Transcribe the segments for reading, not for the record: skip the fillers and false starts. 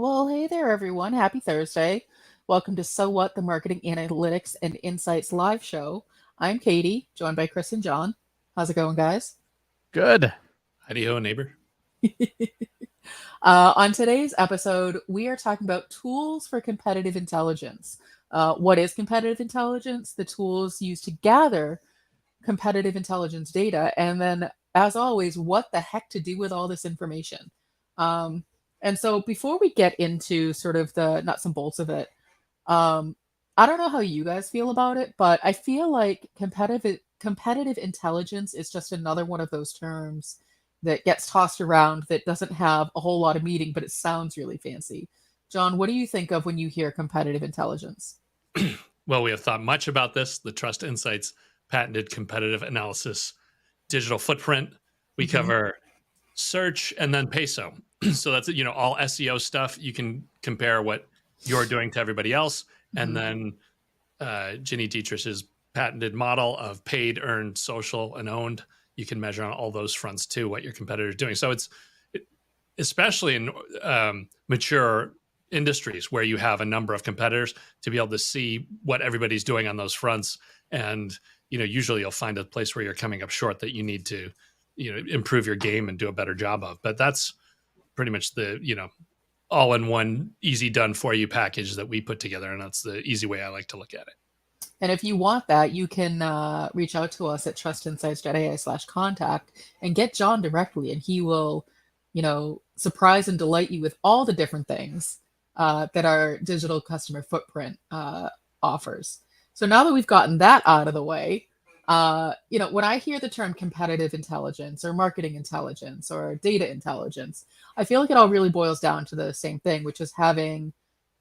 Well, hey there, everyone. Happy Thursday. Welcome to So What, the Marketing Analytics and Insights live show. I'm Katie, joined by Chris and John. How's it going, guys? Good. Heidi ho, neighbor. On today's episode, we are talking about tools for competitive intelligence. What is competitive intelligence? The tools used to gather competitive intelligence data, and then, as always, what the heck to do with all this information. Um, and so, before we get into sort of the nuts and bolts of it, um, I don't know how you guys feel about it, but I feel like competitive intelligence is just another one of those terms that gets tossed around that doesn't have a whole lot of meaning, but it sounds really fancy. John, what do you think of when you hear competitive intelligence? Well, we have thought much about this. The Trust Insights patented competitive analysis digital footprint. We Mhm. cover search and then peso. So that's all SEO stuff. You can compare what you're doing to everybody else, and Mhm. then Ginny Dietrich's patented model of paid, earned, social, and owned. You can measure on all those fronts too what your competitor is doing. So especially in mature industries where you have a number of competitors, to be able to see what everybody's doing on those fronts. And usually you'll find a place where you're coming up short that you need to improve your game and do a better job of. But that's pretty much the all-in-one easy done for you package that we put together, and that's the easy way I like to look at it. And if you want that, you can reach out to us at trustinsights.ai/contact and get John directly, and he will, surprise and delight you with all the different things that our digital customer footprint offers. So now that we've gotten that out of the way, when I hear the term competitive intelligence or marketing intelligence or data intelligence, I feel like it all really boils down to the same thing, which is having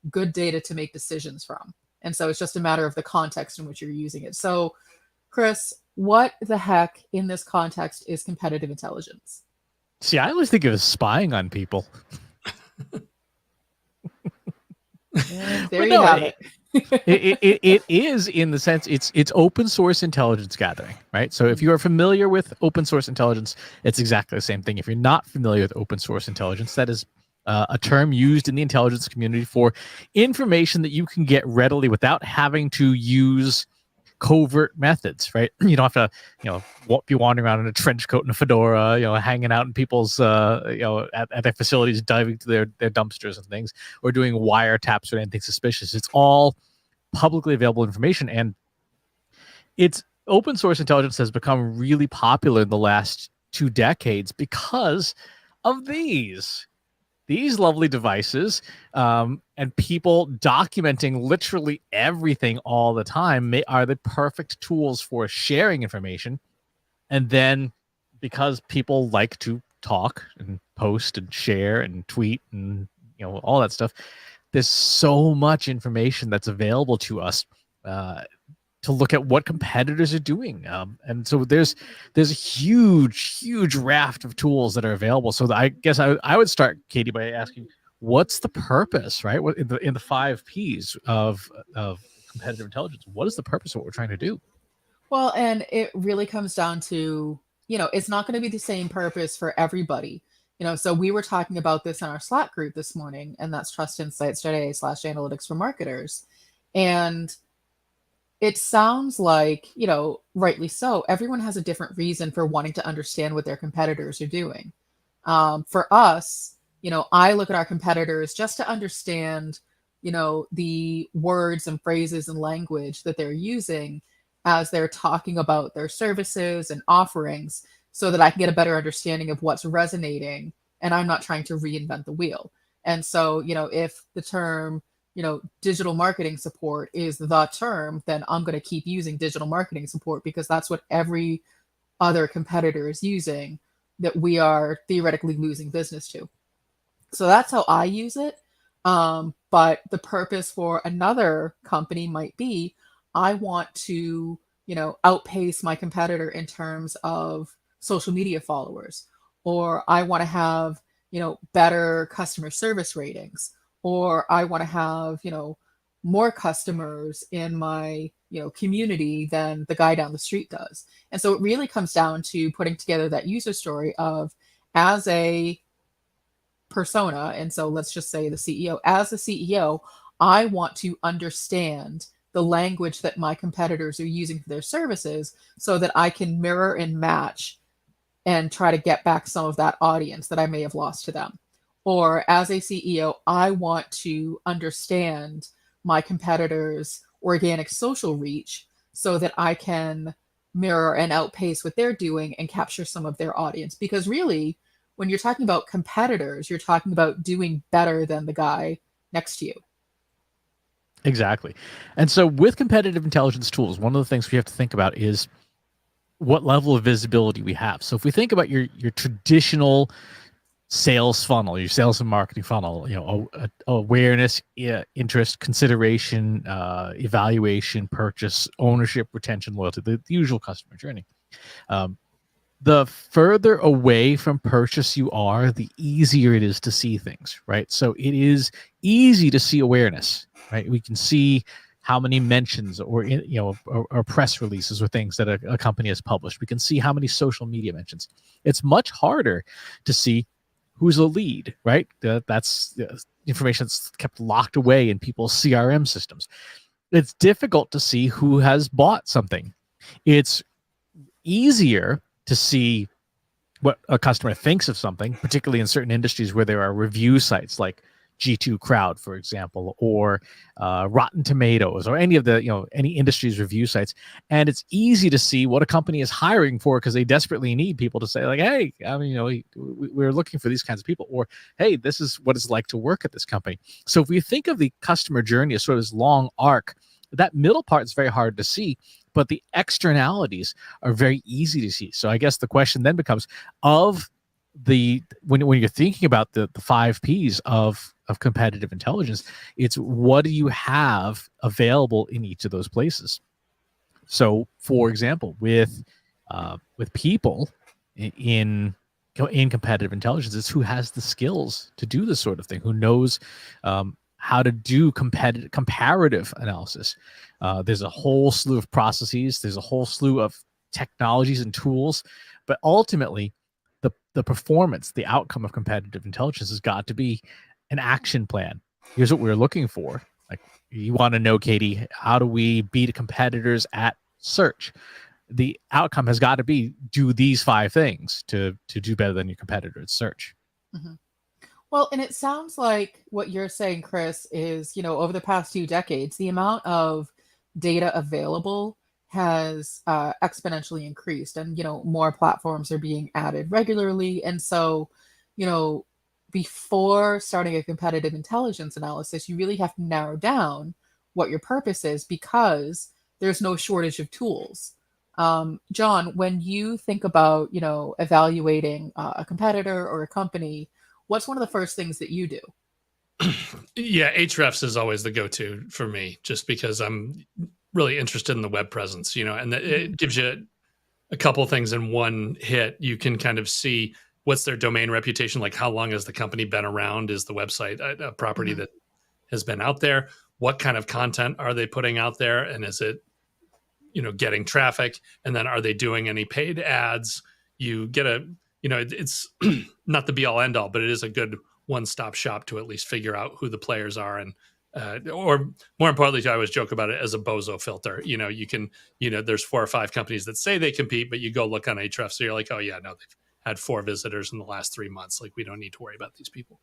good data to make decisions from. And so it's just a matter of the context in which you're using it. So, Chris, what the heck in this context is competitive intelligence? See, I always think of it as spying on people. And there you have it. It is, in the sense it's open source intelligence gathering, right? So if you are familiar with open source intelligence, it's exactly the same thing. If you're not familiar with open source intelligence, that is a term used in the intelligence community for information that you can get readily without having to use covert methods, right? You don't have to, be wandering around in a trench coat and a fedora, hanging out in people's, at their facilities, diving to their dumpsters and things, or doing wiretaps or anything suspicious. It's all publicly available information, and it's open source intelligence has become really popular in the last 2 decades because of these lovely devices, and people documenting literally everything all the time are the perfect tools for sharing information. And then, because people like to talk and post and share and tweet and all that stuff, there's so much information that's available to us to look at what competitors are doing, and so there's a huge raft of tools that are available. So I guess I would start, Katie, by asking, what's the purpose, right? What in the 5 Ps of competitive intelligence? What is the purpose of what we're trying to do? Well, and it really comes down to, it's not going to be the same purpose for everybody. So we were talking about this in our Slack group this morning, and that's trustinsights.ai/analytics for marketers. And it sounds like, rightly so, everyone has a different reason for wanting to understand what their competitors are doing. For us, I look at our competitors just to understand, the words and phrases and language that they're using as they're talking about their services and offerings so that I can get a better understanding of what's resonating and I'm not trying to reinvent the wheel. And so, if the term digital marketing support is the term, then I'm going to keep using digital marketing support because that's what every other competitor is using that we are theoretically losing business to. So that's how I use it. But the purpose for another company might be I want to, outpace my competitor in terms of social media followers, or I want to have, better customer service ratings, or I want to have, more customers in my, community than the guy down the street does. And so it really comes down to putting together that user story of, as a persona, and so let's just say the CEO. As a CEO, I want to understand the language that my competitors are using for their services so that I can mirror and match and try to get back some of that audience that I may have lost to them. Or as a CEO, I want to understand my competitors' organic social reach so that I can mirror and outpace what they're doing and capture some of their audience. Because really, when you're talking about competitors, you're talking about doing better than the guy next to you. Exactly. And so with competitive intelligence tools, one of the things we have to think about is what level of visibility we have. So if we think about your traditional sales funnel, your sales and marketing funnel, awareness, interest, consideration, evaluation, purchase, ownership, retention, loyalty, the usual customer journey. The further away from purchase you are, the easier it is to see things, right? So it is easy to see awareness, right? We can see how many mentions or press releases or things that a company has published. We can see how many social media mentions. It's much harder to see who's a lead, right? That's information that's kept locked away in people's CRM systems. It's difficult to see who has bought something. It's easier to see what a customer thinks of something, particularly in certain industries where there are review sites like G2 Crowd, for example, or Rotten Tomatoes, or any of the any industry's review sites. And it's easy to see what a company is hiring for because they desperately need people to say, like, hey, we're looking for these kinds of people, or hey, this is what it's like to work at this company. So if we think of the customer journey as sort of this long arc, that middle part is very hard to see, but the externalities are very easy to see. So I guess the question then becomes, when you're thinking about the 5 Ps of competitive intelligence, it's what do you have available in each of those places. So for example, with people in competitive intelligence, it's who has the skills to do this sort of thing, who knows how to do comparative analysis. There's a whole slew of processes. There's a whole slew of technologies and tools, but ultimately the performance, the outcome of competitive intelligence has got to be an action plan. Here's what we're looking for. Like, you want to know, Katie, how do we beat competitors at search? The outcome has got to be do these 5 things to do better than your competitor at search. Mm-hmm. Well, and it sounds like what you're saying, Chris, is, over the past few decades, the amount of data available has exponentially increased, and, more platforms are being added regularly. And so, before starting a competitive intelligence analysis, you really have to narrow down what your purpose is, because there's no shortage of tools. John, when you think about, evaluating a competitor or a company, what's one of the first things that you do? Yeah, Ahrefs is always the go-to for me, just because I'm really interested in the web presence, and it gives you a couple things in one hit. You can kind of see what's their domain reputation, like how long has the company been around? Is the website a property that has been out there? What kind of content are they putting out there? And is it, getting traffic? And then are they doing any paid ads? You get it's not the be all end all, but it is a good one-stop shop to at least figure out who the players are. And or more importantly, I always joke about it as a bozo filter. You can, there's 4 or 5 companies that say they compete, but you go look on Ahrefs, so you're like, oh yeah, no, they've had 4 visitors in the last 3 months. Like, we don't need to worry about these people.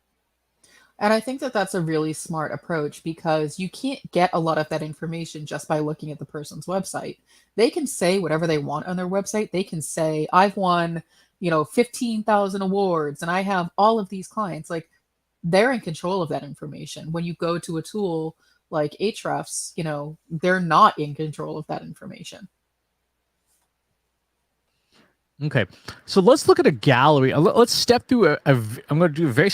And I think that that's a really smart approach, because you can't get a lot of that information just by looking at the person's website. They can say whatever they want on their website. They can say, I've won, 15,000 awards and I have all of these clients. Like, they're in control of that information. When you go to a tool like Ahrefs, they're not in control of that information. Okay, so let's look at a gallery. Let's step through I'm going to do a very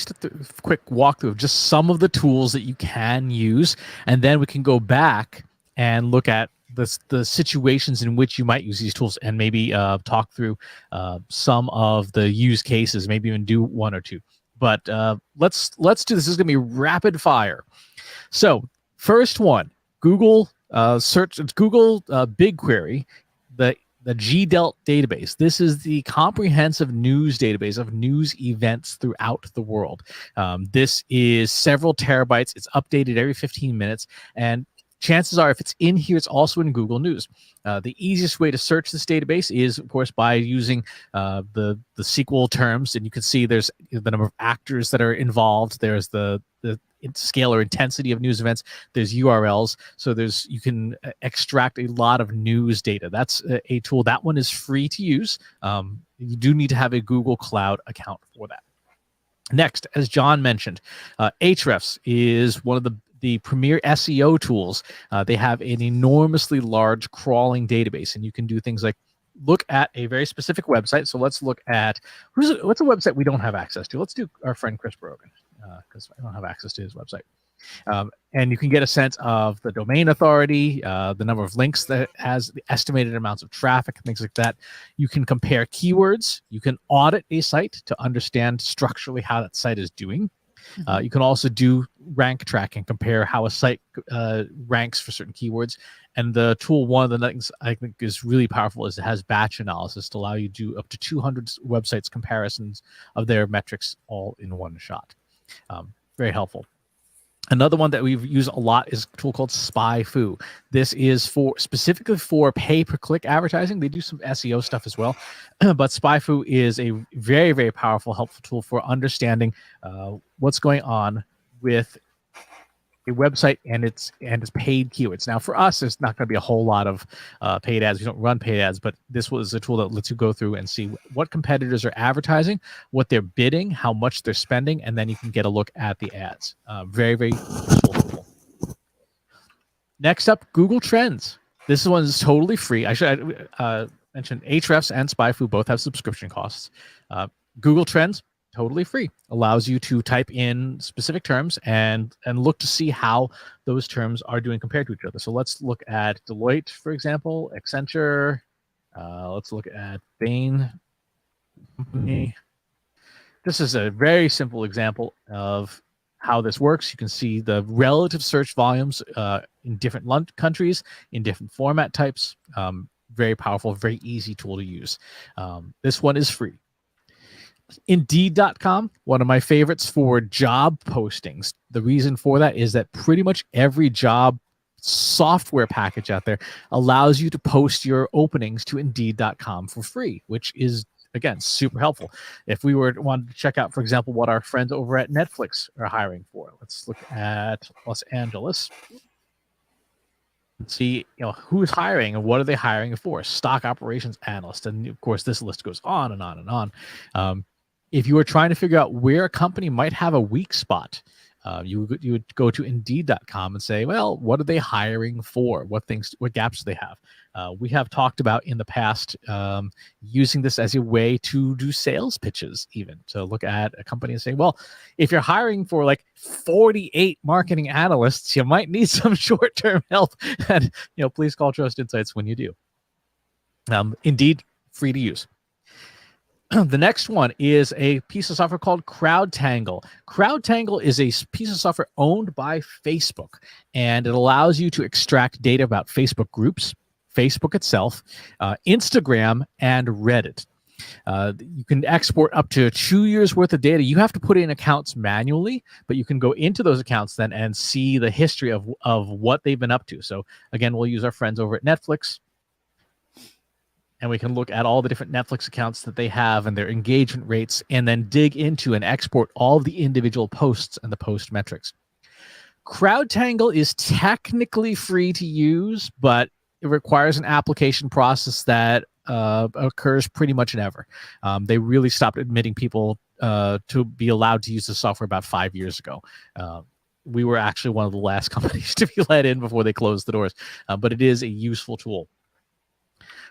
quick walkthrough of just some of the tools that you can use, and then we can go back and look at the situations in which you might use these tools, and maybe talk through some of the use cases, maybe even do 1 or 2. But let's do this. This is going to be rapid fire. So first one, Google search. It's Google BigQuery. the GDELT database. This is the comprehensive news database of news events throughout the world. This is several terabytes. It's updated every 15 minutes. And chances are, if it's in here, it's also in Google News. The easiest way to search this database is, of course, by using the SQL terms. And you can see there's the number of actors that are involved. There's the scale or intensity of news events. There's URLs. So you can extract a lot of news data. That's a tool. That one is free to use. You do need to have a Google Cloud account for that. Next, as John mentioned, Ahrefs is one of the premier SEO tools. They have an enormously large crawling database, and you can do things like look at a very specific website. So let's look at what's a website we don't have access to. Let's do our friend Chris Brogan, because I don't have access to his website. And you can get a sense of the domain authority, the number of links that has, the estimated amounts of traffic, things like that. You can compare keywords. You can audit a site to understand structurally how that site is doing. You can also do rank tracking, compare how a site ranks for certain keywords. And the tool, one of the things I think is really powerful, is it has batch analysis to allow you to do up to 200 websites comparisons of their metrics all in one shot. Very helpful. Another one that we've used a lot is a tool called SpyFu. This is specifically for pay-per-click advertising. They do some SEO stuff as well, but SpyFu is a very, very powerful, helpful tool for understanding what's going on with a website and its paid keywords. Now, for us, there's not going to be a whole lot of paid ads. We don't run paid ads, but this was a tool that lets you go through and see what competitors are advertising, what they're bidding, how much they're spending, and then you can get a look at the ads. Very, very useful tool. Next up, Google Trends. This one is totally free. I should mention Ahrefs and SpyFu both have subscription costs. Google Trends, totally free, allows you to type in specific terms and look to see how those terms are doing compared to each other. So let's look at Deloitte, for example, Accenture. Let's look at Bain Company. This is a very simple example of how this works. You can see the relative search volumes in different countries, in different format types. Very powerful, very easy tool to use. This one is free. Indeed.com, one of my favorites for job postings. The reason for that is that pretty much every job software package out there allows you to post your openings to Indeed.com for free, which is, again, super helpful. If we wanted to check out, for example, what our friends over at Netflix are hiring for, let's look at Los Angeles. See, who's hiring and what are they hiring for? Stock operations analyst, and of course, this list goes on and on and on. If you were trying to figure out where a company might have a weak spot, you would go to Indeed.com and say, well, what are they hiring for? What gaps do they have? We have talked about in the past using this as a way to do sales pitches, even to look at a company and say, well, if you're hiring for like 48 marketing analysts, you might need some short-term help. And please call Trust Insights when you do. Indeed, free to use. The next one is a piece of software called CrowdTangle. CrowdTangle is a piece of software owned by Facebook, and it allows you to extract data about Facebook groups, Facebook itself, Instagram, and Reddit. You can export up to 2 years worth of data. You have to put in accounts manually, but you can go into those accounts then and see the history of what they've been up to. So again, we'll use our friends over at Netflix, and we can look at all the different Netflix accounts that they have and their engagement rates, and then dig into and export all of the individual posts and the post metrics. CrowdTangle is technically free to use, but it requires an application process that occurs pretty much never. They really stopped admitting people to be allowed to use the software about 5 years ago. We were actually one of the last companies to be let in before they closed the doors, but it is a useful tool.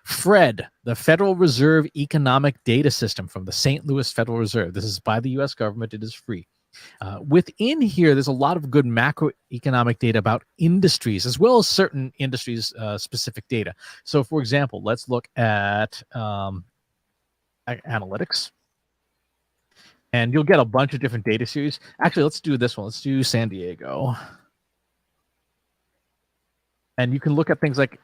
FRED, the Federal Reserve Economic Data System from the St. Louis Federal Reserve. This is by the U.S. government. It is free. Within here, there's a lot of good macroeconomic data about industries, as well as certain industries' specific data. So, for example, let's look at analytics. And you'll get a bunch of different data series. Actually, let's do this one. Let's do San Diego. And you can look at things like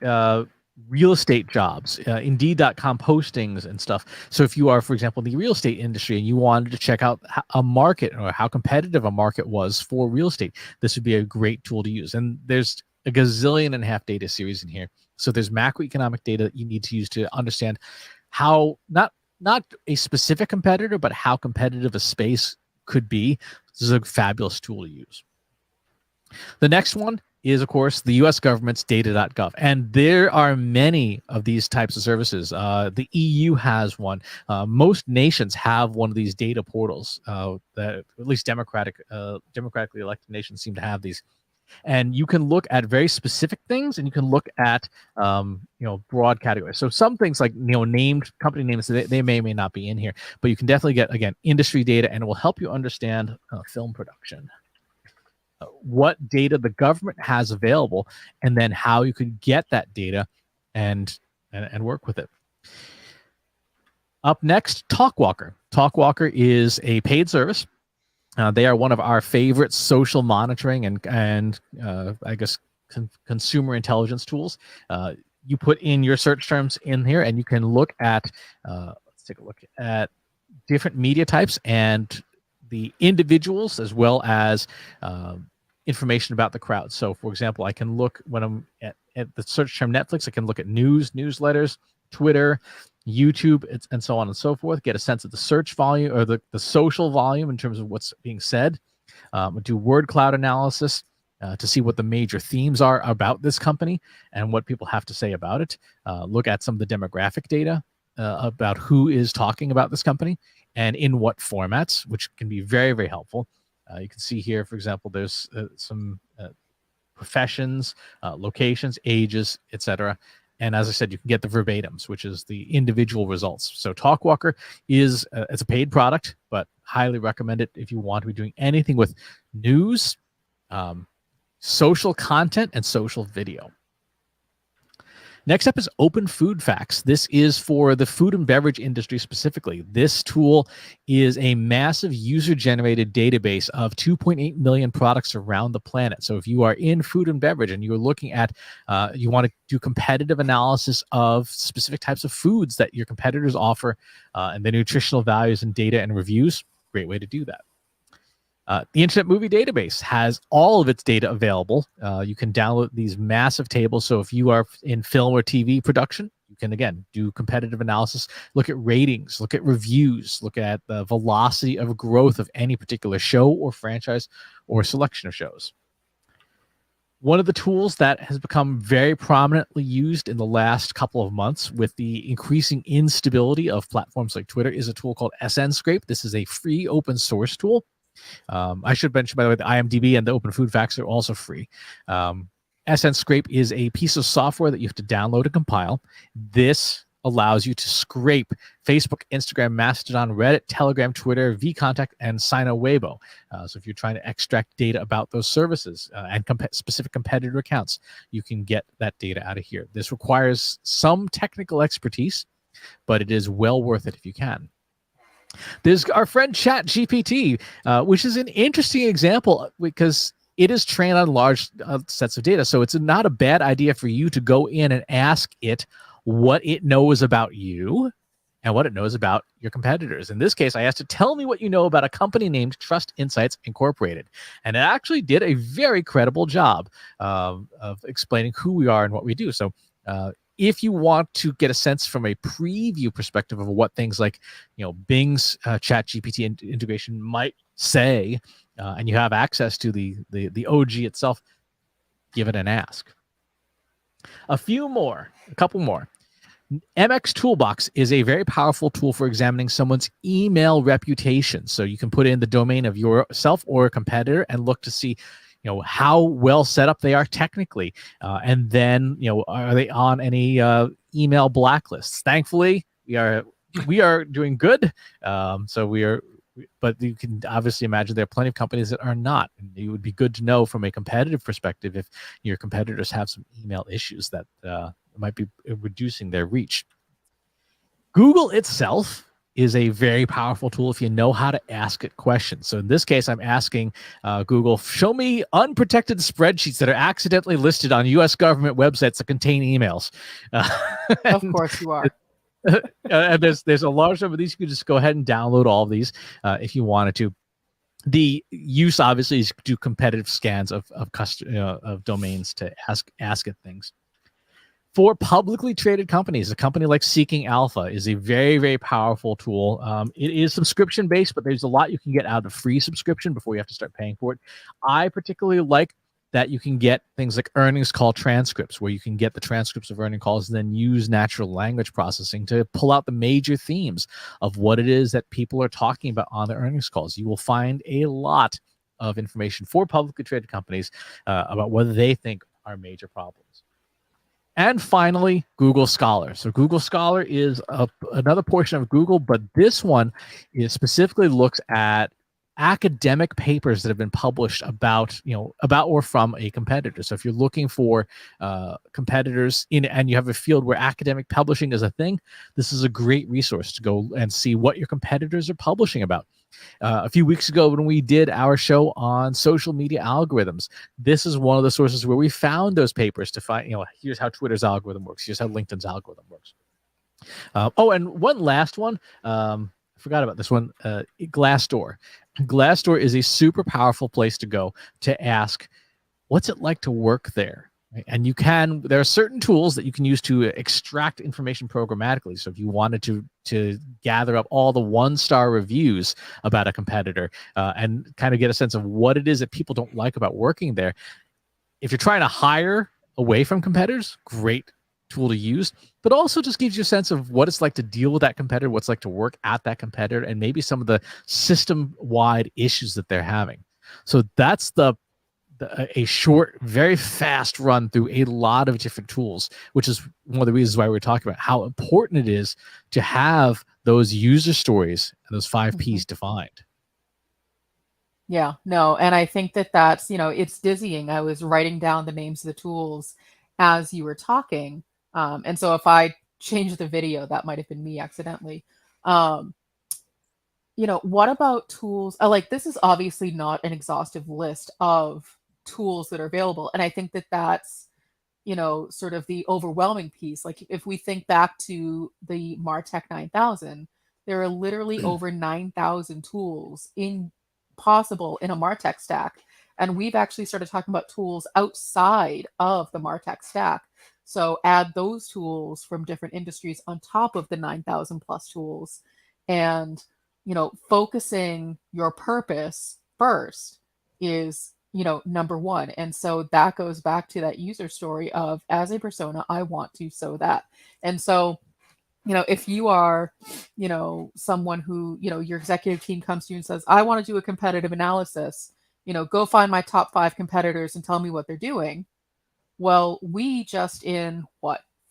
real estate jobs, Indeed.com postings and stuff. So if you are, for example, in the real estate industry and you wanted to check out a market or how competitive a market was for real estate, this would be a great tool to use. And there's a gazillion and a half data series in here. So there's macroeconomic data that you need to use to understand how not a specific competitor, but how competitive a space could be. This is a fabulous tool to use. The next one is, of course, the U.S. government's data.gov. And there are many of these types of services. The EU has one. Most nations have one of these data portals. That at least democratically elected nations seem to have these. And you can look at very specific things, and you can look at broad categories. So some things like named company names, they may or may not be in here, but you can definitely get, again, industry data, and it will help you understand film production, what data the government has available, and then how you could get that data and work with it. Up next, TalkWalker. TalkWalker is a paid service. They are one of our favorite social monitoring and I guess consumer intelligence tools. You put in your search terms in here, and you can look at let's take a look at different media types and the individuals, as well as information about the crowd. So, for example, I can look when I'm at the search term Netflix. I can look at news, newsletters, Twitter, YouTube, and so on and so forth, get a sense of the search volume or the social volume in terms of what's being said. Do word cloud analysis to see what the major themes are about this company and what people have to say about it. Look at some of the demographic data about who is talking about this company and in what formats, which can be very, very helpful. You can see here, for example, there's some professions, locations, ages, etc. And as I said, you can get the verbatims, which is the individual results. So TalkWalker is it's a paid product, but highly recommend it if you want to be doing anything with news, social content, and social video. Next up is Open Food Facts. This is for the food and beverage industry specifically. This tool is a massive user-generated database of 2.8 million products around the planet. So if you are in food and beverage and you're looking at, you want to do competitive analysis of specific types of foods that your competitors offer and the nutritional values and data and reviews, great way to do that. The Internet Movie Database has all of its data available. You can download these massive tables. So if you are in film or TV production, you can, again, do competitive analysis, look at ratings, look at reviews, look at the velocity of growth of any particular show or franchise or selection of shows. One of the tools that has become very prominently used in the last couple of months with the increasing instability of platforms like Twitter is a tool called SNScrape. This is a free open source tool. I should mention, by the way, the IMDb and the Open Food Facts are also free. SNScrape is a piece of software that you have to download and compile. This allows you to scrape Facebook, Instagram, Mastodon, Reddit, Telegram, Twitter, vContact, and Sino Weibo. So if you're trying to extract data about those services and specific competitor accounts, you can get that data out of here. This requires some technical expertise, but it is well worth it if you can. There's our friend ChatGPT, which is an interesting example because it is trained on large sets of data. So it's not a bad idea for you to go in and ask it what it knows about you and what it knows about your competitors. In this case, I asked it, tell me what you know about a company named Trust Insights Incorporated. And it actually did a very credible job of explaining who we are and what we do. So if you want to get a sense from a preview perspective of what things like, Bing's ChatGPT integration might say, and you have access to the OG itself, give it an ask. A couple more. MX Toolbox is a very powerful tool for examining someone's email reputation. So you can put in the domain of yourself or a competitor and look to see how well set up they are technically. And then, are they on any email blacklists? Thankfully, we are doing good. But you can obviously imagine there are plenty of companies that are not. And it would be good to know from a competitive perspective if your competitors have some email issues that might be reducing their reach. Google itself is a very powerful tool if you know how to ask it questions. So in this case, I'm asking Google, show me unprotected spreadsheets that are accidentally listed on U.S. government websites that contain emails. Of course you are. And there's a large number of these. You can just go ahead and download all of these if you wanted to. The use obviously is to do competitive scans of domains to ask it things. For publicly traded companies, a company like Seeking Alpha is a very, very powerful tool. It is subscription based, but there's a lot you can get out of the free subscription before you have to start paying for it. I particularly like that you can get things like earnings call transcripts, where you can get the transcripts of earning calls and then use natural language processing to pull out the major themes of what it is that people are talking about on the earnings calls. You will find a lot of information for publicly traded companies about what they think are major problems. And finally, Google Scholar. So Google Scholar is another portion of Google, but this one is specifically looks at academic papers that have been published about or from a competitor. So if you're looking for competitors and you have a field where academic publishing is a thing, this is a great resource to go and see what your competitors are publishing about. A few weeks ago when we did our show on social media algorithms, this is one of the sources where we found those papers to find, here's how Twitter's algorithm works. Here's how LinkedIn's algorithm works. And one last one. I forgot about this one. Glassdoor. Glassdoor is a super powerful place to go to ask, what's it like to work there? And there are certain tools that you can use to extract information programmatically. So if you wanted to gather up all the 1-star reviews about a competitor and kind of get a sense of what it is that people don't like about working there, if you're trying to hire away from competitors, great tool to use, but also just gives you a sense of what it's like to deal with that competitor, what's like to work at that competitor, and maybe some of the system-wide issues that they're having. So that's a short, very fast run through a lot of different tools, which is one of the reasons why we're talking about how important it is to have those user stories and those 5 Ps defined. Yeah, no, and I think that's, it's dizzying. I was writing down the names of the tools as you were talking. And so if I changed the video, that might have been me accidentally. What about tools? This is obviously not an exhaustive list of tools that are available. And I think that's, sort of the overwhelming piece. Like if we think back to the Martech 9000, there are literally over 9,000 tools possible in a Martech stack. And we've actually started talking about tools outside of the Martech stack. So add those tools from different industries on top of the 9,000 plus tools, and, focusing your purpose first is, number one. And so that goes back to that user story of, as a persona, I want to sow that. And so, if you are, someone who, your executive team comes to you and says, I want to do a competitive analysis, go find my top 5 competitors and tell me what they're doing. Well, we just in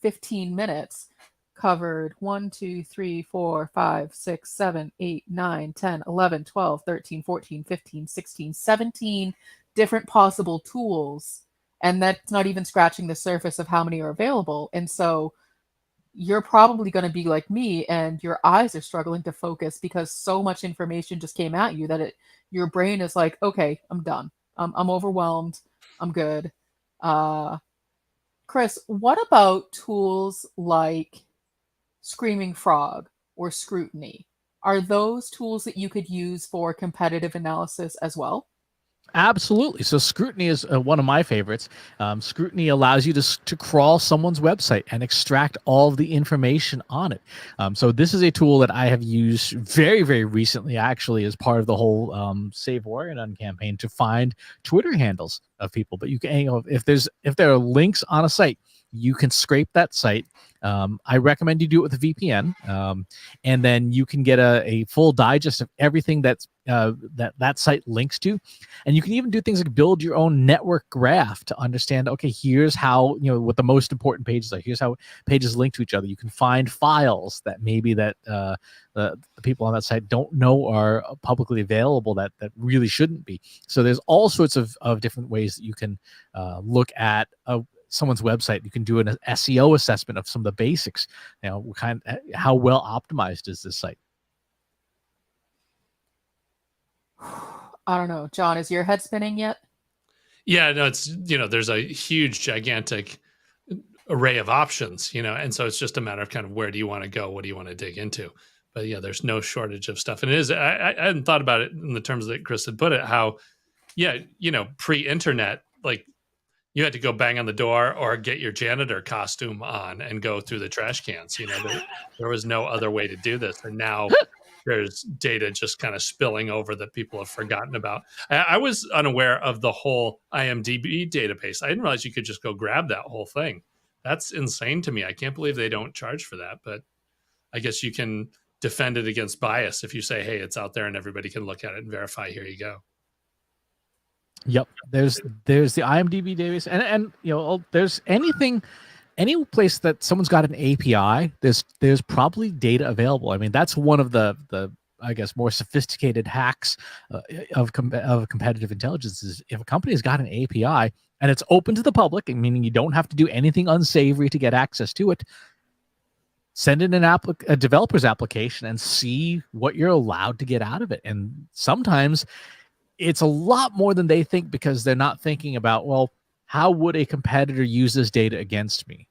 15 minutes covered 1, 2, 3, 4, 5, 6, 7, 8, 9, 10, 11, 12, 13, 14, 15, 16, 17 different possible tools. And that's not even scratching the surface of how many are available. And so you're probably going to be like me, and your eyes are struggling to focus because so much information just came at you that your brain is like, okay, I'm done. I'm overwhelmed. I'm good. Chris, what about tools like Screaming Frog or Scrutiny? Are those tools that you could use for competitive analysis as well? Absolutely. So Scrutiny is one of my favorites. Scrutiny allows you to crawl someone's website and extract all of the information on it. So this is a tool that I have used very, very recently, actually, as part of the whole Save Warrior Nun campaign to find Twitter handles of people. But you can, if there are links on a site, you can scrape that site. I recommend you do it with a VPN, and then you can get a full digest of everything that site links to. And you can even do things like build your own network graph to understand, okay, here's how, what the most important pages are. Here's how pages link to each other. You can find files that maybe that the people on that site don't know are publicly available that really shouldn't be. So there's all sorts of different ways that you can look at someone's website. You can do an SEO assessment of some of the basics. How well optimized is this site? I don't know. John, is your head spinning yet? Yeah, no, it's, there's a huge, gigantic array of options, and so it's just a matter of kind of where do you want to go? What do you want to dig into? But yeah, there's no shortage of stuff. And it is, I hadn't thought about it in the terms that Chris had put it, how, yeah, pre-internet, like you had to go bang on the door or get your janitor costume on and go through the trash cans. There was no other way to do this. And now there's data just kind of spilling over that people have forgotten about. I was unaware of the whole IMDb database. I didn't realize you could just go grab that whole thing. That's insane to me. I can't believe they don't charge for that, but I guess you can defend it against bias if you say, hey, it's out there and everybody can look at it and verify, here you go. Yep. There's the IMDb database, and there's any place that someone's got an API, there's probably data available. I mean, that's one of the I guess more sophisticated hacks of competitive intelligence is if a company has got an API and it's open to the public, meaning you don't have to do anything unsavory to get access to it. Send in a developer's application and see what you're allowed to get out of it. And sometimes it's a lot more than they think because they're not thinking about, well, how would a competitor use this data against me?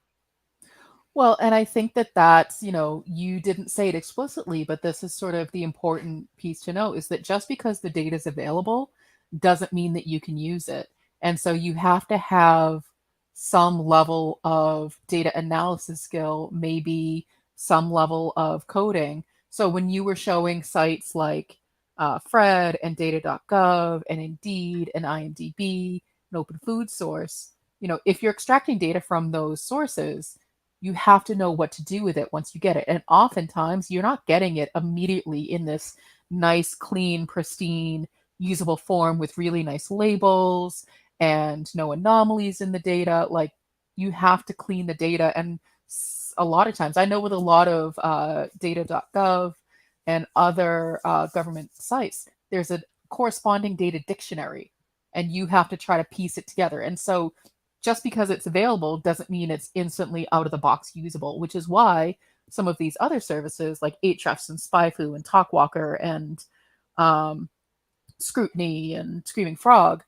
Well, and I think that's, you didn't say it explicitly, but this is sort of the important piece to know is that just because the data is available doesn't mean that you can use it. And so you have to have some level of data analysis skill, maybe some level of coding. So when you were showing sites like Fred and data.gov and Indeed and IMDb and Open Food Source, if you're extracting data from those sources, you have to know what to do with it once you get it. And oftentimes you're not getting it immediately in this nice, clean, pristine, usable form with really nice labels and no anomalies in the data. Like you have to clean the data. And a lot of times, I know with a lot of data.gov and other government sites, there's a corresponding data dictionary and you have to try to piece it together. And so just because it's available doesn't mean it's instantly out of the box usable, which is why some of these other services like Ahrefs and SpyFu and TalkWalker and Scrutiny and Screaming Frog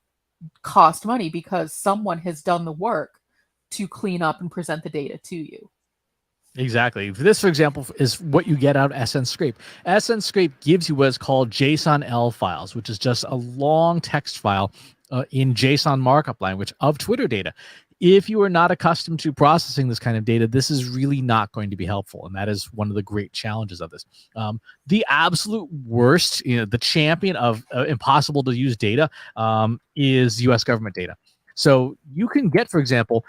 cost money because someone has done the work to clean up and present the data to you. Exactly. This, for example, is what you get out of SN Scrape. SN Scrape gives you what is called JSON-L files, which is just a long text file in JSON markup language of Twitter data. If you are not accustomed to processing this kind of data, this is really not going to be helpful. And that is one of the great challenges of this. The absolute worst, the champion of impossible to use data is US government data. So you can get, for example,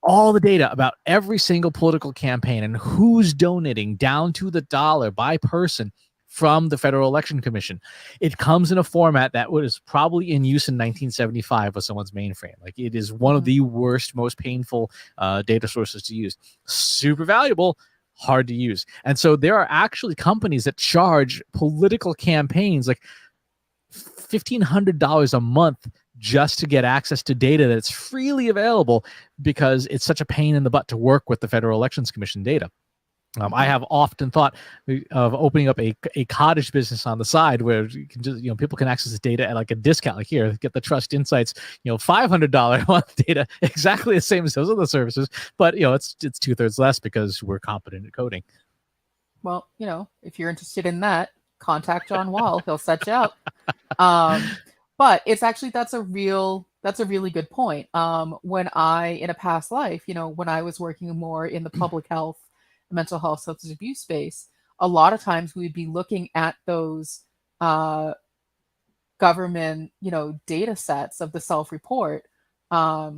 all the data about every single political campaign and who's donating down to the dollar by person from the Federal Election Commission. It comes in a format that was probably in use in 1975 with someone's mainframe. Like it is one of the worst, most painful data sources to use. Super valuable, hard to use. And so there are actually companies that charge political campaigns like $1,500 a month just to get access to data that's freely available because it's such a pain in the butt to work with the Federal Elections Commission data. I have often thought of opening up a cottage business on the side where you can just, people can access the data at like a discount. Like here, get the Trust Insights, $500 a month data, exactly the same as those other services, but it's 2/3 less because we're competent at coding. Well, if you're interested in that, contact John Wall. He'll set you up. But it's actually that's a really good point. When in a past life, when I was working more in the public health, mental health, substance abuse space, a lot of times we'd be looking at those government, data sets of the self-report. I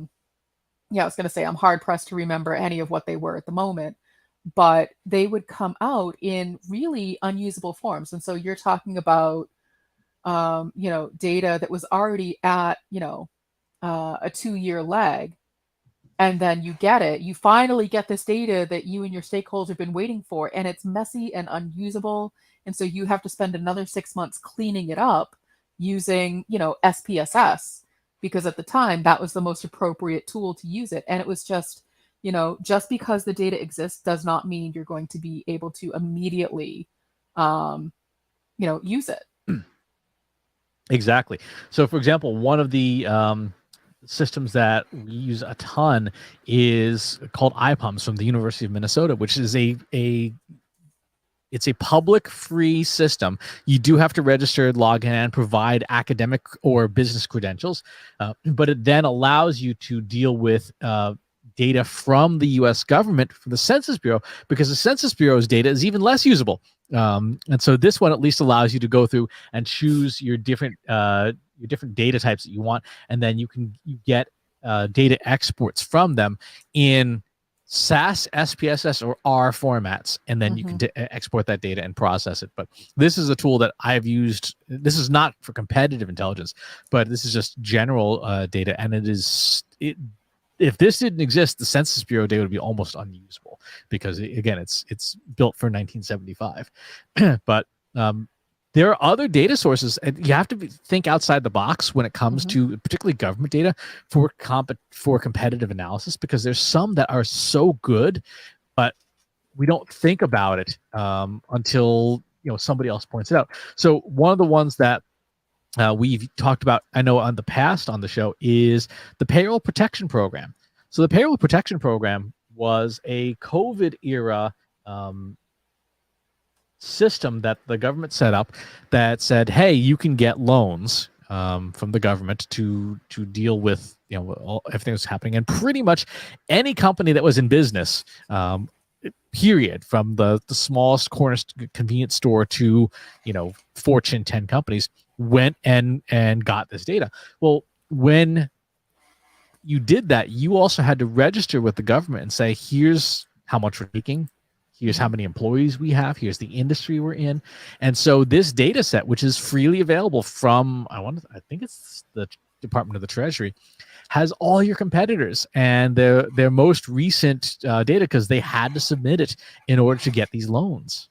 was going to say I'm hard pressed to remember any of what they were at the moment, but they would come out in really unusable forms. And so you're talking about, data that was already at, a 2-year lag. And then you finally get this data that you and your stakeholders have been waiting for, and it's messy and unusable. And so you have to spend another 6 months cleaning it up using, SPSS, because at the time that was the most appropriate tool to use it. And it was just, just because the data exists does not mean you're going to be able to immediately, use it. Exactly. So, for example, one of the systems that we use a ton is called iPUMS from the University of Minnesota, which is it's a public free system. You do have to register, log in, and provide academic or business credentials, but it then allows you to deal with data from the U.S. government, from the Census Bureau, because the Census Bureau's data is even less usable. And so this one at least allows you to go through and choose your different data types that you want, and then you get data exports from them in SAS, SPSS, or R formats, and then you can export that data and process it. But this is a tool that I've used. This is not for competitive intelligence, but this is just general data, and if this didn't exist, the Census Bureau data would be almost unusable because, again, it's built for 1975. But there are other data sources, and you have to think outside the box when it comes to particularly government data for competitive analysis, because there's some that are so good, but we don't think about it until somebody else points it out. So one of the ones that we've talked about, I know, on the past on the show, is the Payroll Protection Program. So the Payroll Protection Program was a COVID era system that the government set up that said, hey, you can get loans from the government to deal with everything that's happening, and pretty much any company that was in business, period, from the smallest corner convenience store to Fortune 10 companies, went and got this data. Well, when you did that, you also had to register with the government and say, here's how much we're taking, here's how many employees we have, here's the industry we're in. And so this data set, which is freely available from, I think it's the Department of the Treasury, has all your competitors and their most recent data, because they had to submit it in order to get these loans.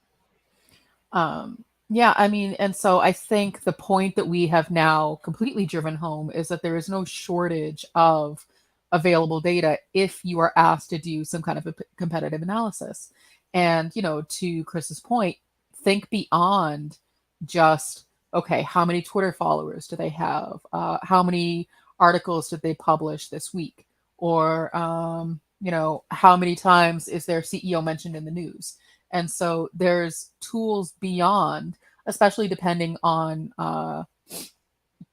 Yeah, I mean, and so I think the point that we have now completely driven home is that there is no shortage of available data if you are asked to do some kind of a competitive analysis. And, to Chris's point, think beyond just, okay, how many Twitter followers do they have? How many articles did they publish this week? Or, how many times is their CEO mentioned in the news? And so there's tools beyond, especially depending on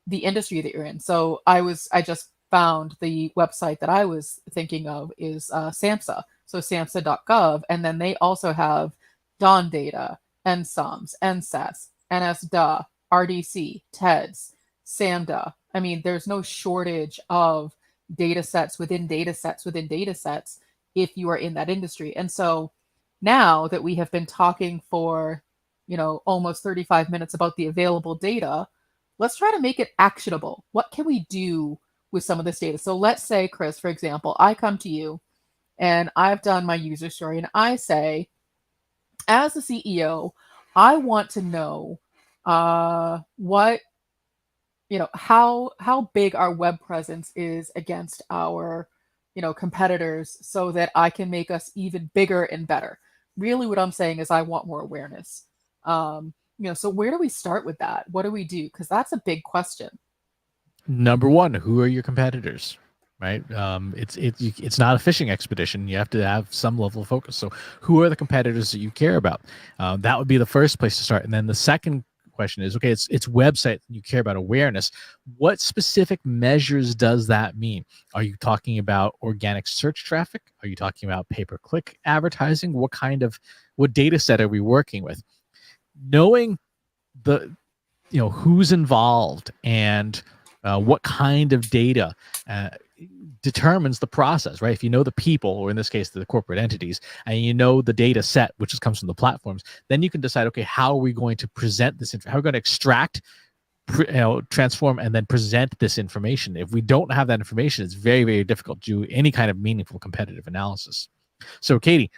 the industry that you're in. So I just found the website that I was thinking of is SAMHSA. So SAMHSA.gov, and then they also have DON data, NSOMS, NSAS, NSDA, RDC, TEDS, SAMDA. I mean, there's no shortage of data sets within data sets within data sets if you are in that industry. And so now that we have been talking for, almost 35 minutes about the available data, let's try to make it actionable. What can we do with some of this data? So let's say, Chris, for example, I come to you and I've done my user story and I say, as a CEO, I want to know what, how big our web presence is against our, competitors, so that I can make us even bigger and better. Really what I'm saying is I want more awareness. So where do we start with that? What do we do? Because that's a big question. Number one, who are your competitors? Right? It's not a fishing expedition. You have to have some level of focus. So who are the competitors that you care about? That would be the first place to start. And then the second question is, okay, it's website. You care about awareness. What specific measures does that mean? Are you talking about organic search traffic? Are you talking about pay-per-click advertising? What data set are we working with? Knowing who's involved and what kind of data determines the process, right? If you know the people, or in this case, the corporate entities, and you know the data set, which comes from the platforms, then you can decide, okay, how are we going to present this? How are we going to extract, transform, and then present this information? If we don't have that information, it's very, very difficult to do any kind of meaningful competitive analysis. So, Katie,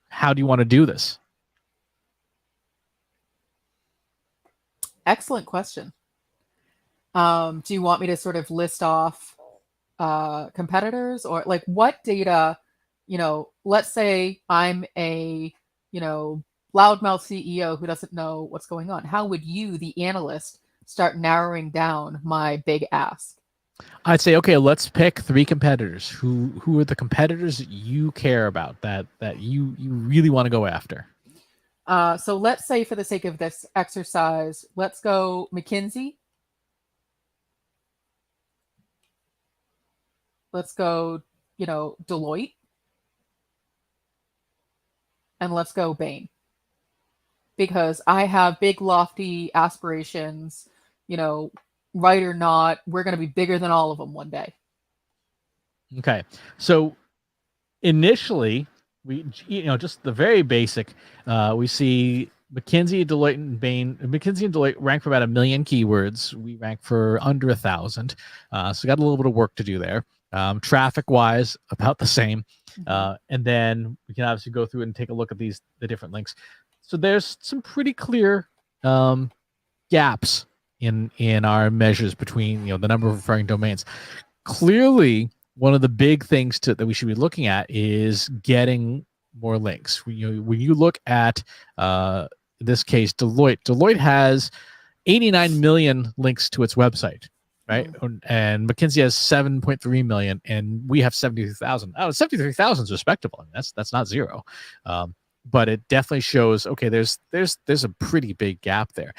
how do you want to do this? Excellent question. Do you want me to sort of list off competitors, or like what data, let's say I'm a, loudmouth CEO who doesn't know what's going on. How would you, the analyst, start narrowing down my big ask. I'd say, okay, let's pick 3 competitors. Who are the competitors that you care about, that you really want to go after? So let's say, for the sake of this exercise, let's go McKinsey. Let's go, Deloitte. And let's go Bain. Because I have big, lofty aspirations, right or not, we're going to be bigger than all of them one day. Okay. So initially, we, just the very basic, we see McKinsey, Deloitte, and Bain. McKinsey and Deloitte rank for about 1 million keywords. We rank for under 1,000. So we got a little bit of work to do there. Traffic wise, about the same. And then we can obviously go through and take a look at the different links. So there's some pretty clear gaps in our measures between the number of referring domains. Clearly, one of the big things that we should be looking at is getting more links. When you look at in this case Deloitte has 89 million links to its website, right? And McKinsey has 7.3 million, and we have 73,000. 73,000 is respectable. I mean, that's not zero, but it definitely shows, okay, there's a pretty big gap there.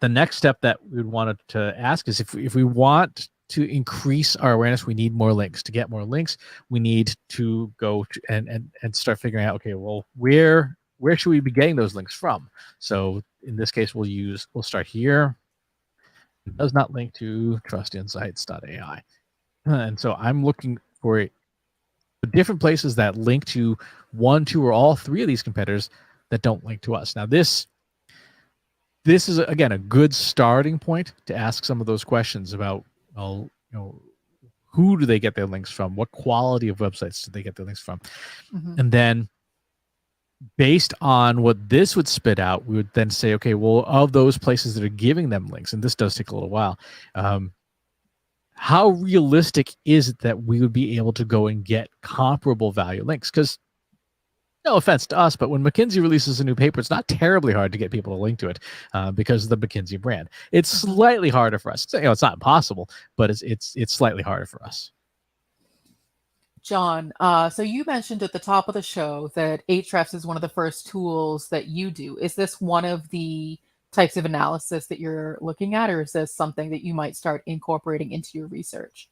The next step that we would want to ask is if we want to increase our awareness, we need more links. To get more links, we need to go and start figuring out, okay, well, where should we be getting those links from? So in this case, we'll start here. It does not link to trustinsights.ai. And so I'm looking for different places that link to 1, 2, or all 3 of these competitors that don't link to us. Now this is, again, a good starting point to ask some of those questions about, who do they get their links from? What quality of websites do they get their links from? And then based on what this would spit out, we would then say, okay, well, of those places that are giving them links, and this does take a little while, how realistic is it that we would be able to go and get comparable value links? Because no offense to us, but when McKinsey releases a new paper, it's not terribly hard to get people to link to it because of the McKinsey brand. It's slightly harder for us. It's not impossible, but it's slightly harder for us. John, so you mentioned at the top of the show that Ahrefs is one of the first tools that you do. Is this one of the types of analysis that you're looking at, or is this something that you might start incorporating into your research?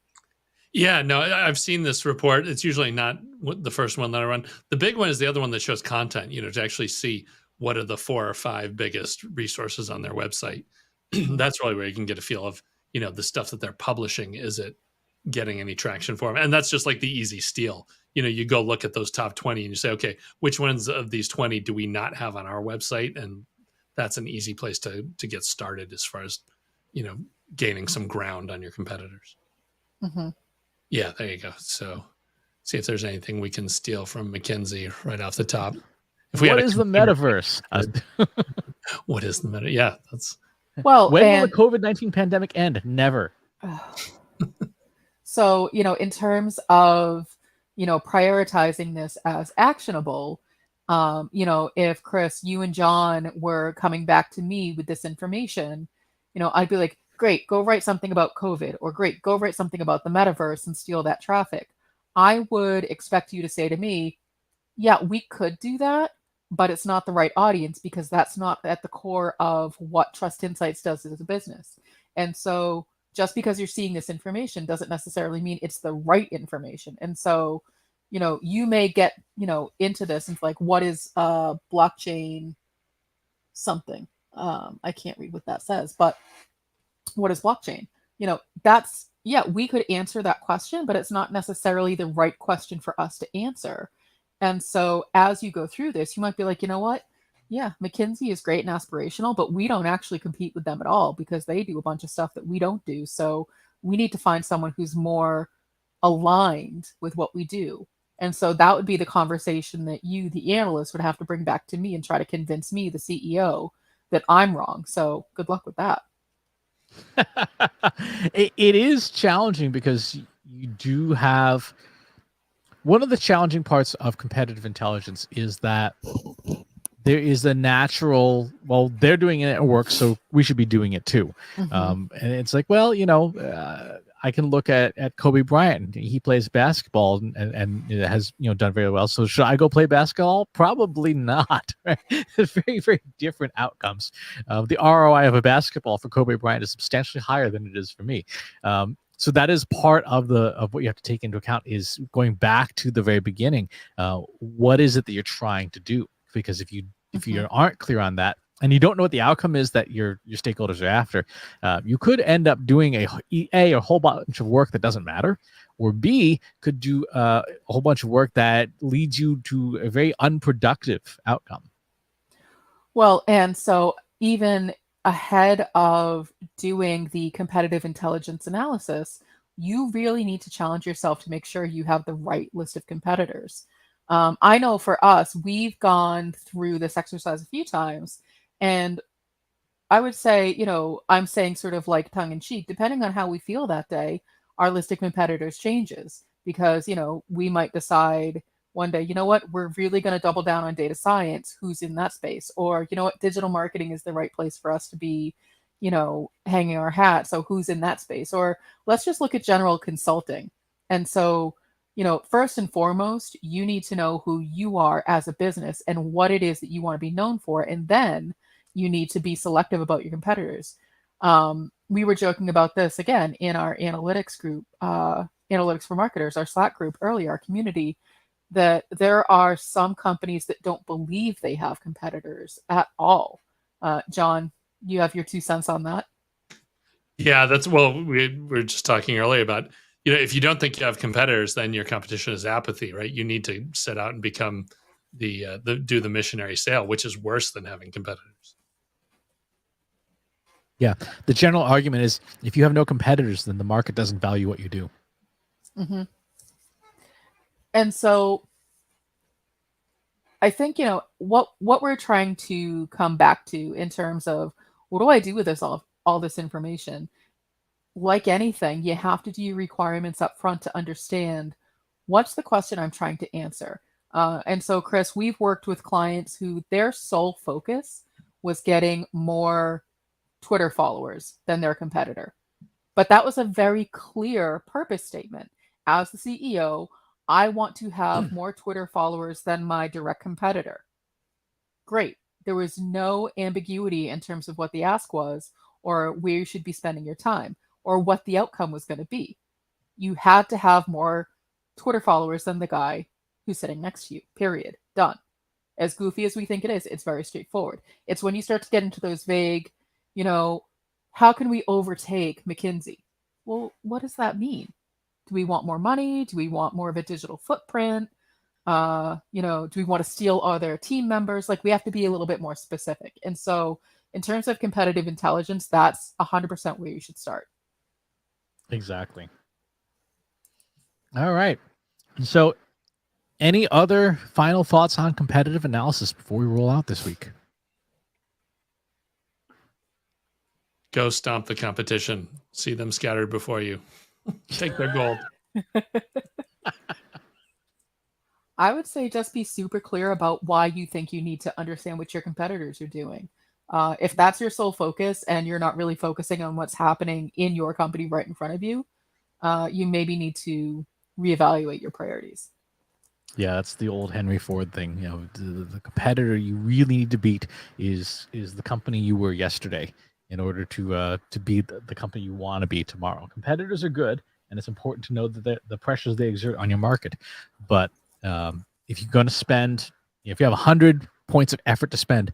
Yeah, no, I've seen this report. It's usually not the first one that I run. The big one is the other one that shows content, to actually see what are the 4 or 5 biggest resources on their website. That's really where you can get a feel of, the stuff that they're publishing. Is it getting any traction for them? And that's just like the easy steal. You go look at those top 20 and you say, okay, which ones of these 20 do we not have on our website? And that's an easy place to get started as far as, gaining some ground on your competitors. Yeah, there you go. So see if there's anything we can steal from McKinsey right off the top. What is the metaverse? What is the meta? Yeah, that's... Well, when will the COVID-19 pandemic end? Never. So, in terms of, prioritizing this as actionable, if Chris, you and John were coming back to me with this information, I'd be like, great, go write something about COVID, or great, go write something about the metaverse and steal that traffic. I would expect you to say to me, yeah, we could do that, but it's not the right audience because that's not at the core of what Trust Insights does as a business. And so just because you're seeing this information doesn't necessarily mean it's the right information. And so, you may get, into this and like, what is blockchain something? I can't read what that says, but what is blockchain? We could answer that question, but it's not necessarily the right question for us to answer. And so as you go through this, you might be like, you know what? Yeah, McKinsey is great and aspirational, but we don't actually compete with them at all because they do a bunch of stuff that we don't do. So we need to find someone who's more aligned with what we do. And so that would be the conversation that you, the analyst, would have to bring back to me and try to convince me, the CEO, that I'm wrong. So good luck with that. It is challenging because you do have one of the challenging parts of competitive intelligence is that there is a natural, well, they're doing it at work, so we should be doing it too. Mhm. And it's like, well, I can look at Kobe Bryant. He plays basketball and it has done very well. So should I go play basketball? Probably not. Right? Very, very different outcomes. The ROI of a basketball for Kobe Bryant is substantially higher than it is for me. So that is part of what you have to take into account, is going back to the very beginning. What is it that you're trying to do? Because if you aren't clear on that, and you don't know what the outcome is that your stakeholders are after, you could end up doing a whole bunch of work that doesn't matter, or B, could do a whole bunch of work that leads you to a very unproductive outcome. Well, and so even ahead of doing the competitive intelligence analysis, you really need to challenge yourself to make sure you have the right list of competitors. I know for us, we've gone through this exercise a few times, and I would say, I'm saying sort of like tongue in cheek, depending on how we feel that day, our list of competitors changes because, we might decide one day, you know what, we're really going to double down on data science. Who's in that space? Or, you know what, digital marketing is the right place for us to be, hanging our hat. So who's in that space? Or let's just look at general consulting. And so, first and foremost, you need to know who you are as a business and what it is that you want to be known for. And then you need to be selective about your competitors. We were joking about this again in our analytics group, Analytics for Marketers, our Slack group earlier, our community, that there are some companies that don't believe they have competitors at all. John, you have your 2 cents on that? Yeah, we were just talking earlier about, if you don't think you have competitors, then your competition is apathy, right? You need to set out and become do the missionary sale, which is worse than having competitors. Yeah. The general argument is if you have no competitors, then the market doesn't value what you do. Mm-hmm. And so I think, what we're trying to come back to in terms of what do I do with all this information? Like anything, you have to do your requirements up front to understand what's the question I'm trying to answer. And so, Chris, we've worked with clients who their sole focus was getting more Twitter followers than their competitor. But that was a very clear purpose statement. As the CEO, I want to have more Twitter followers than my direct competitor. Great. There was no ambiguity in terms of what the ask was or where you should be spending your time or what the outcome was going to be. You had to have more Twitter followers than the guy who's sitting next to you, period. Done. As goofy as we think it is, it's very straightforward. It's when you start to get into those vague, how can we overtake McKinsey? Well, what does that mean? Do we want more money? Do we want more of a digital footprint? Do we want to steal other team members? Like, we have to be a little bit more specific. And so in terms of competitive intelligence, that's 100% where you should start. Exactly. All right. So any other final thoughts on competitive analysis before we roll out this week? Go stomp the competition. See them scattered before you. Take their gold. I would say just be super clear about why you think you need to understand what your competitors are doing. If that's your sole focus and you're not really focusing on what's happening in your company right in front of you, you maybe need to reevaluate your priorities. Yeah, that's the old Henry Ford thing. The competitor you really need to beat is the company you were yesterday in order to be the company you want to be tomorrow. Competitors are good, and it's important to know that the pressures they exert on your market. But if you're going to spend, if you have 100 points of effort to spend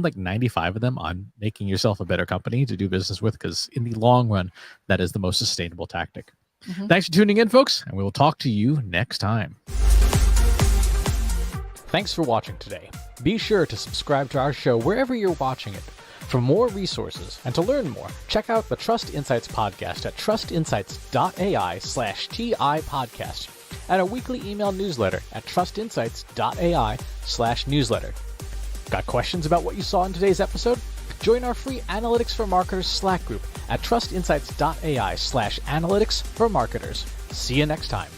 like 95 of them on making yourself a better company to do business with, because in the long run, that is the most sustainable tactic. Mm-hmm. Thanks for tuning in, folks, and we will talk to you next time. Thanks for watching today. Be sure to subscribe to our show wherever you're watching it. For more resources and to learn more, check out the Trust Insights podcast at trustinsights.ai/TI podcast and our weekly email newsletter at trustinsights.ai/newsletter. Got questions about what you saw in today's episode? Join our free Analytics for Marketers Slack group at trustinsights.ai/analytics for marketers. See you next time.